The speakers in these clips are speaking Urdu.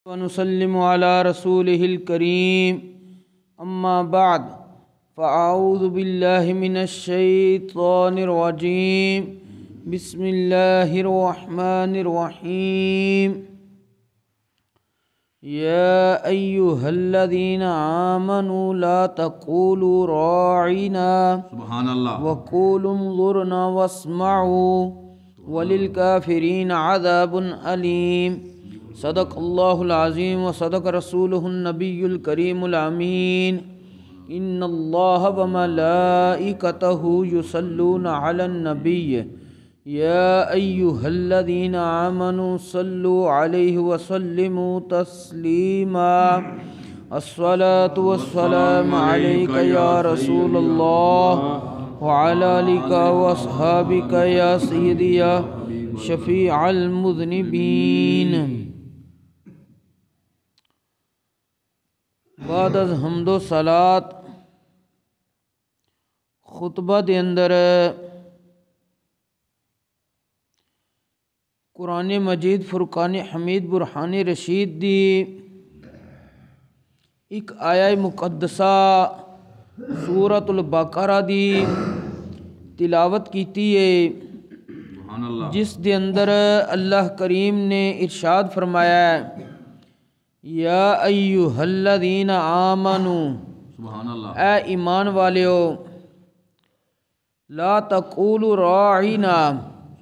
ونسلم على رسوله الكريم أما بعد فأعوذ بالله من الشيطان الرجيم بسم الله الرحمن الرحيم يا أيها الذين آمنوا لا تقولوا راعنا سبحان اللہ وقولوا انظرنا واسمعوا وللكافرين عذاب أليم صدق الله العظيم وصدق رسوله النبي الكريم الأمين إن الله وملائكته يصلون على النبي يا أيها الذين آمنوا صلوا عليه وسلموا تسليما الصلاة والسلام عليك يا رسول الله وعلى آلك وأصحابك يا سيدي يا شفيع المذنبين بعد از حمد و صلات خطبہ دے اندر قرآن مجید فرقان حمید برہان رشید دی ایک آیہ مقدسہ سورۃ البقرہ دی تلاوت کیتی ہے سبحان اللہ جس دے اندر اللہ کریم نے ارشاد فرمایا ہے یا ایہا الذین آمنوا سبحان اللہ اے ایمان والیو لا تقولوا راعنا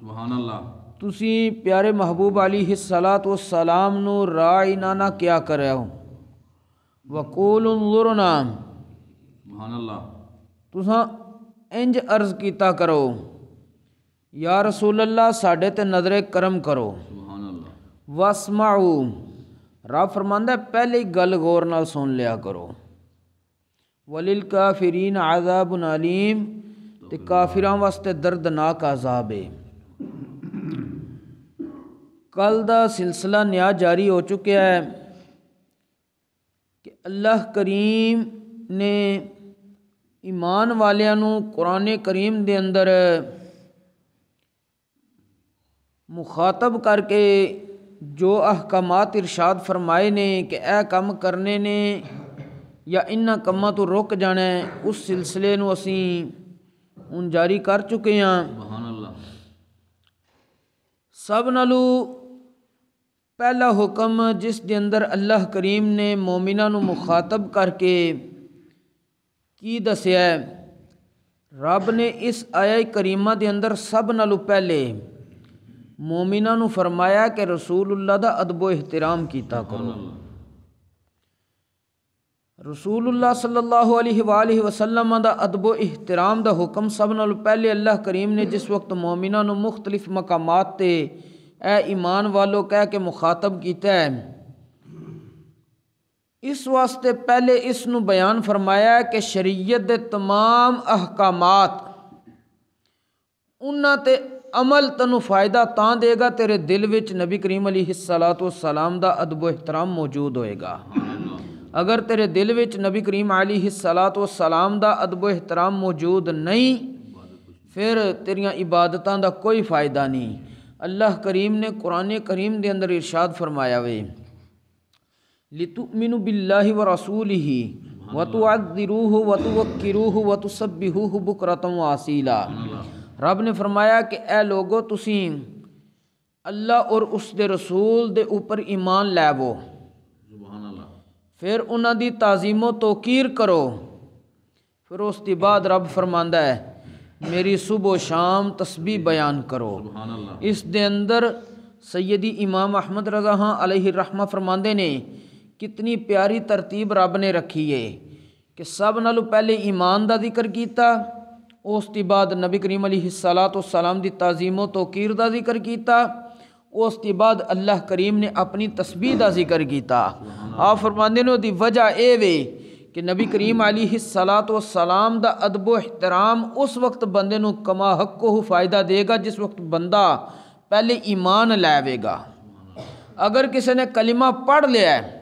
سبحان اللہ تسی پیارے محبوب علیہ السلام نو راعنا نہ کیا کرے ہو وقولوا انظرنا سبحان اللہ تساں انج عرض کیتا کرو یا رسول اللہ ساڈے تے نظر کرم کرو سبحان اللہ واسمعوا رب فرماندا ہے پہلے ہی گل غور نال سن لیا کرو وللکافرین عذاب علیم تے کافراں واسطے دردناک عذاب ہے کل دا سلسلہ نیا جاری ہو چکا ہے کہ اللہ کریم نے ایمان والیاں نو قرآن کریم دے اندر مخاطب کر کے جو احکامات ارشاد فرمائے نے کہ اے کم کرنے نے یا انہاں کماں تو رک جانا ہے اس سلسلے نو اسی ہن جاری کر چکے ہیں سبحان اللہ سب نالو پہلا حکم جس دے اندر اللہ کریم نے مومناں نو مخاطب کر کے کی دسیا ہے رب نے اس آیہ کریمہ دے اندر سب نالو پہلے مومناں نو فرمایا کہ رسول اللہ دا ادب و احترام کیتا کرو رسول اللہ صلی اللہ علیہ وآلہ وسلم دا ادب و احترام دا حکم سب نالو پہلے اللہ کریم نے جس وقت مومناں نو مختلف مقامات تے اے ایمان والو کہہ کے مخاطب کیتا ہے اس واسطے پہلے اس نو بیان فرمایا ہے کہ شریعت دے تمام احکامات انہاں تے عمل تنو فائدہ تاں دے گا تیرے دل وچ نبی کریم علیہ السلام دا ادب و احترام موجود ہوئے گا اگر تیرے دل وچ نبی کریم علیہ السلام دا ادب و احترام موجود نہیں پھر تیریاں عبادتاں دا کوئی فائدہ نہیں اللہ کریم نے قرآن کریم دے اندر ارشاد فرمایا وے لِتُؤْمِنُوا بِاللَّهِ وَرَسُولِهِ وَتُعَذِّرُوهُ وَتُوَقِّرُوهُ وَتُسَبِّحُوهُ بُكْرَةً وَأَصِيلًا رب نے فرمایا کہ اے لوگو تسی اللہ اور اس دے رسول دے اوپر ایمان لیو سبحان اللہ پھر انہاں دی تعظیم و توقیر کرو پھر اس دی بعد رب فرماندا ہے میری صبح و شام تسبیح بیان کرو سبحان اللہ اس دے اندر سیدی امام احمد رضا ہاں علیہ الرحمہ فرماندے نے کتنی پیاری ترتیب رب نے رکھی ہے کہ سب نالو پہلے ایمان دا ذکر کیتا اس دی بعد نبی کریم علیہ السلام دی تعظیم و توقیر دا ذکر کیتا اس دی بعد اللہ کریم نے اپنی تسبیح دا ذکر کیتا آپ فرماندے نے دی وجہ اے وے کہ نبی کریم علیہ السلام دا ادب و احترام اس وقت بندے نو کما حق کو فائدہ دے گا جس وقت بندہ پہلے ایمان لائے گا اگر کسی نے کلمہ پڑھ لیا ہے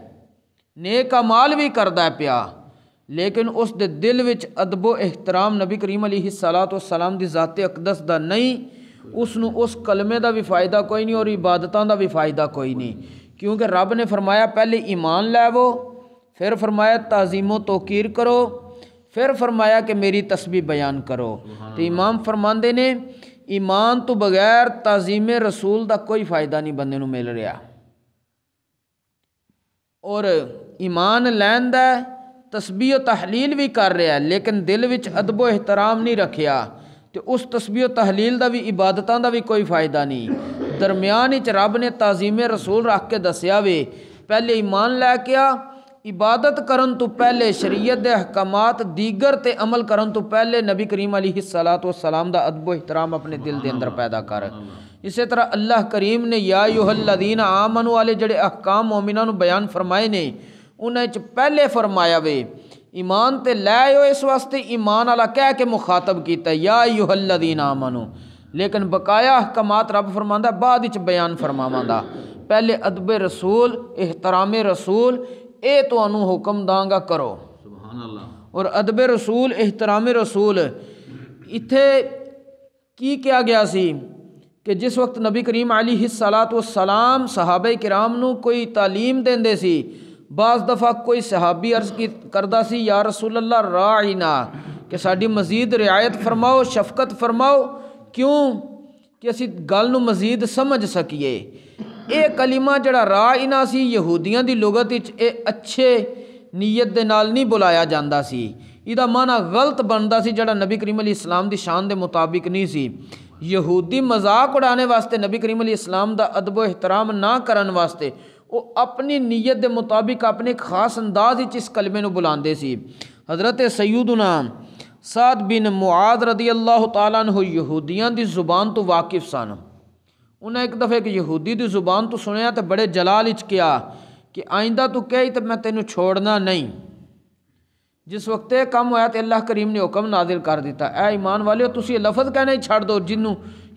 نیک اعمال بھی کردا ہے پیا لیکن اس دے دل وچ ادب و احترام نبی کریم علیہ السلام دی ذات اقدس دا نہیں اس نو اس کلمے دا بھی فائدہ کوئی نہیں اور عبادتاں دا بھی فائدہ کوئی نہیں کیونکہ رب نے فرمایا پہلے ایمان لاو، پھر فرمایا تعظیم و توقیر کرو، پھر فرمایا کہ میری تسبیح بیان کرو۔ تو امام فرماندے نے ایمان تو بغیر تعظیم رسول دا کوئی فائدہ نہیں بندے نو مل رہا، اور ایمان لین دا تسبیح و تحلیل بھی کر رہا ہے لیکن دل وچ ادب و احترام نہیں رکھیا، تو اس تسبیح و تحلیل دا بھی عبادتاں دا بھی کوئی فائدہ نہیں۔ درمیان وچ رب نے تعظیم رسول رکھ کے دسیا وے پہلے ایمان لے کے عبادت کرن تو پہلے شریعت دے احکامات دیگر تے عمل کرن تو پہلے نبی کریم علیہ الصلوۃ والسلام دا ادب و احترام اپنے دل دے اندر پیدا کر۔ اسی طرح اللہ کریم نے یا ایھا الذین آمنوا والے جڑے احکام مومناں نو بیان فرمائے نے انہاں وچ پہلے فرمایا وے ایمان تے لے آؤ، اس واسطے ایمان والا کہہ کے مخاطب کیتا ہے یا ایھا الذین آمنوا، لیکن بقایا احکامات رب فرماندا بعد وچ بیان فرماوندا۔ پہلے ادب رسول احترام رسول اے تو انو حکم داں گا کرو، سبحان اللہ۔ اور ادب رسول احترام رسول ایتھے کی کیا گیا سی کہ جس وقت نبی کریم علیہ الصلوۃ والسلام صحابہ کرام نو کوئی تعلیم دیندے سی، بعض دفعہ کوئی صحابی عرض کردا سی یا رسول اللہ راعنا، کہ ساڈی مزید رعایت فرماؤ، شفقت فرماؤ، کیوں کہ اسی گل نو مزید سمجھ سکیے۔ اے کلمہ جڑا راعنا سی یہودیاں دی لغت وچ اے اچھے نیت دے نال نہیں بلایا جاندا سی، ایدا معنی غلط بندا سی جڑا نبی کریم علیہ السلام دی شان دے مطابق نہیں سی۔ یہودی مذاق اڑانے واسطے نبی کریم علیہ السلام دا ادب و احترام نہ کرن واسطے وہ اپنی نیت دے مطابق اپنے ایک خاص انداز وچ اس کلمے نو بلاندے سی۔ حضرت سیدنا سعد بن معاذ رضی اللہ تعالیٰ عنہ یہودیاں دی زبان تو واقف سن، انہیں ایک دفعہ ایک یہودی دی زبان تو سنیا تو بڑے جلال وچ کیا کہ آئندہ تو کہی تو میں تینوں چھوڑنا نہیں۔ جس وقت یہ کم ہویا تو اللہ کریم نے حکم نازل کر دیتا، اے ایمان والیو تسی یہ لفظ کہنا ہی چھڑ دو جنوں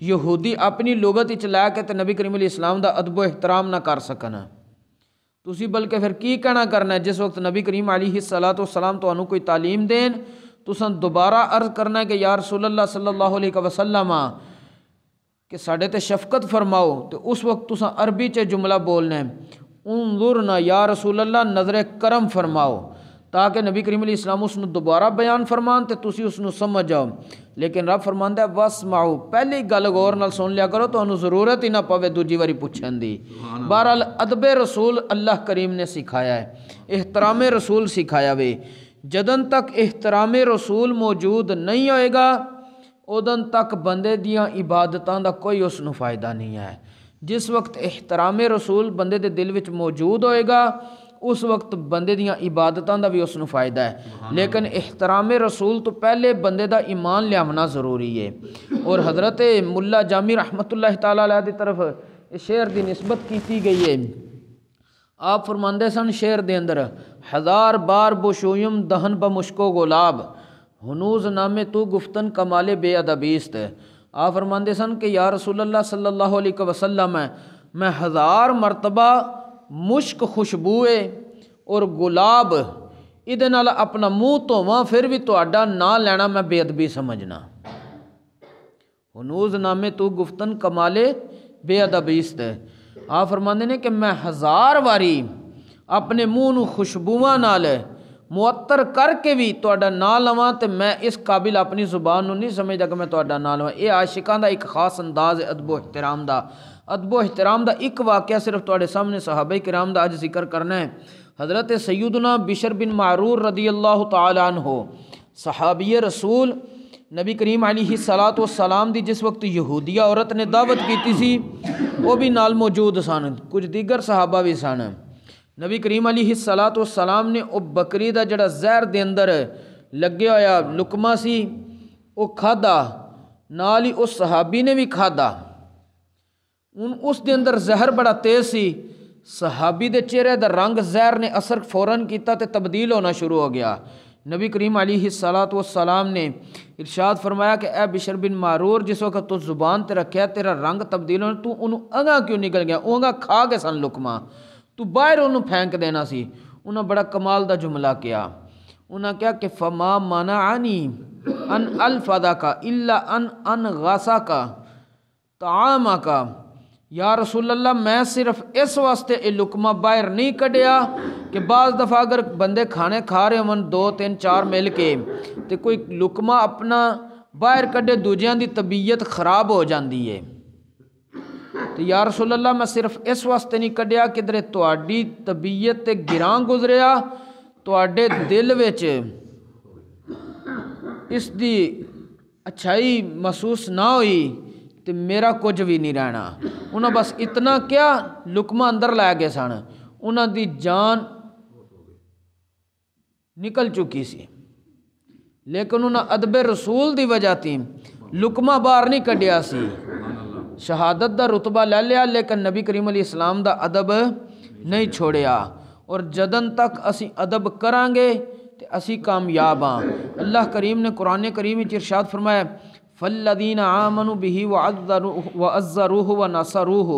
یہودی اپنی لغت وچ لے کے تے نبی کریم علیہ السلام دا ادب و احترام نہ کر سکن، تسی بلکہ پھر کی کہنا کرنا ہے جس وقت نبی کریم علیہ الصلوۃ والسلام تانوں کوئی تعلیم دین تساں دوبارہ عرض کرنا ہے کہ یا رسول اللہ صلی اللہ علیہ وسلم کہ ساڈے تے شفقت فرماؤ، تو اس وقت تساں عربی چ جملہ بولنا ہے انظرنا یا رسول اللہ، نظر کرم فرماؤ، تاکہ نبی کریم علیہ السلام اس نو دوبارہ بیان فرمان تے تسی اس نو سمجھ جاؤ۔ لیکن رب فرماندا ہے واسمعوا، پہلی گل غور نال سن لیا کرو تو انو ضرورت ہی نہ پوے دوجی واری پوچھن دی۔ بہرحال ادب رسول اللہ کریم نے سکھایا ہے، احترام رسول سکھایا وے۔ جدن تک احترام رسول موجود نہیں ہوئے گا ادن تک بندے دیاں عبادتاں دا کوئی اس نو فائدہ نہیں ہے۔ جس وقت احترام رسول بندے دے دل وچ موجود ہوئے گا اس وقت بندے دیاں عبادتاں دا بھی اس نو فائدہ ہے، لیکن احترام رسول تو پہلے بندے دا ایمان لیاونا ضروری ہے۔ اور حضرت ملا جامی رحمۃ اللہ تعالیٰ علیہ دی طرف شعر دی نسبت کیتی گئی ہے، آپ فرماندے سن شعر دے اندر ہزار بار بشویم دہن بمشکو گلاب ہنوز نامے تو گفتن کمال بے ادبیست۔ آپ فرماندے سن کہ یا رسول اللہ صلی اللہ علیہ وسلم میں ہزار مرتبہ مشک خوشبوئے اور گلاب ادھے نال اپنا منہ دھوواں پھر بھی تہاڈا نا لینا میں بے ادبی سمجھنا۔ ہنوز نامے تو گفتن کمالے بے ادبیست۔ آپ فرماندے نے کہ میں ہزار واری اپنے منہ نو خوشبوواں نال معطر کر کے بھی تہاڈا نا لواں تے میں اس قابل اپنی زبان نو نہیں سمجھدا کہ میں تہاڈا نا لواں۔ یہ عاشقاں دا ایک خاص انداز ہے ادب و احترام دا۔ ادب و احترام دا ایک واقعہ صرف تہاڈے سامنے صحابہ کرام دا اج ذکر کرنا ہے۔ حضرت سیدنا بشر بن معرور رضی اللہ تعالی عنہ صحابی رسول نبی کریم علیہ الصلوۃ والسلام دی جس وقت یہودیہ عورت نے دعوت کیتی سی وہ بھی نال موجود سن، کچھ دیگر صحابہ بھی سن۔ نبی کریم علیہ الصلوۃ والسلام نے او بکری دا جڑا زہر دے اندر لگیا ہویا لقمہ سی وہ کھادا، نال ہی اس صحابی نے بھی کھادا۔ اس دے اندر زہر بڑا تیز سی، صحابی دے چہرے دا رنگ زہر نے اثر فوراً کیتا تے تبدیل ہونا شروع ہو گیا۔ نبی کریم علیہ الصلوۃ والسلام نے ارشاد فرمایا کہ اے بشر بن معرور جس وقت تو زبان تے رکھیا تیرا رنگ تبدیل ہونا، تو انہوں انگاں کیوں نکل گیا؟ انگاں کھا کے سن لقمہ، تو باہر انہوں پھینک دینا سی۔ انہوں بڑا کمال دا جملہ کیا، انہوں کیا کہ فما منعنی ان الفظا کا الا ان غاسا کا طعامہ کا، یا رسول اللہ میں صرف اس واسطے یہ لقمہ باہر نہیں کڈیا کہ بعض دفعہ اگر بندے کھانے کھا رہے ہون 2 3 4 مل کے تو کوئی لقمہ اپنا باہر کڈے دوجیاں دی طبیعت خراب ہو جاندی ہے، تو یا رسول اللہ میں صرف اس واسطے نہیں کڈیا کہ در تہاڈی طبیعت تے گراں گزریا، تہاڈے دل وچ اس دی اچھائی محسوس نہ ہوئی تو میرا کچھ بھی نہیں رہنا۔ انہاں بس اتنا کیا لقمہ اندر لے گئے سن، انہاں دی جان نکل چکی سی، لیکن انہاں ادب رسول دی وجہ تھی لقمہ باہر نہیں کڈیا سی، شہادت دا رتبہ لے لیا لیکن نبی کریم علیہ السلام دا ادب نہیں چھوڑیا، اور جدن تک اسی ادب کران گے تے اسی کامیاب ہاں۔ اللہ کریم نے قرآن کریم وچ ارشاد فرمایا فالذین آمنوا به وعزروه ونصروه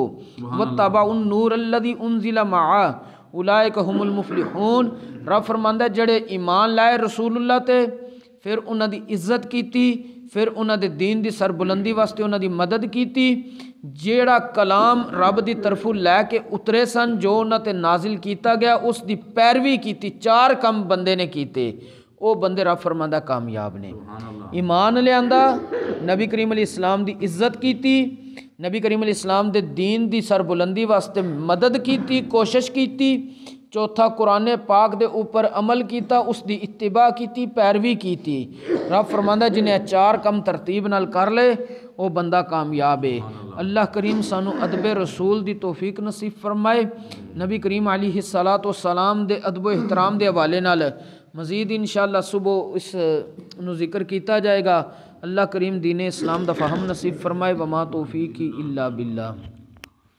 واتبعوا النور الذی انزل معه اولئک هم المفلحون۔ رب فرماندا ہے جڑے ایمان لائے رسول اللہ تے، پھر انہاں دی عزت کیتی، پھر انہاں دے دین دی سربلندی واسطے انہاں دی مدد کیتی، جیڑا کلام رب دی طرفوں لے کے اترے سن جو انہاں تے نازل کیتا گیا اس دی پیروی کیتی، 4 کم بندے نے کیتے، او بندے رب فرماندا کامیاب نے۔ ایمان لے آندا، نبی کریم علیہ السلام دی عزت کیتی، نبی کریم علیہ السلام دے دین دی سربلندی واسطے مدد کیتی، کوشش کیتی، چوتھا قرآن پاک دے اوپر عمل کیتا، اس دی اتباع کیتی، پیروی کیتی۔ رب فرماندا جنہیں 4 کم ترتیب نال کر لے وہ بندہ کامیاب ہے۔ اللہ کریم سانو ادب رسول دی توفیق نصیب فرمائے۔ نبی کریم علیہ الصلاۃ والسلام دے ادب و احترام دے حوالے نال مزید انشاءاللہ صبح اس نو ذکر کیتا جائے گا۔ اللہ کریم دین اسلام دا فہم نصیب فرمائے۔ وما توفیقی الا باللہ۔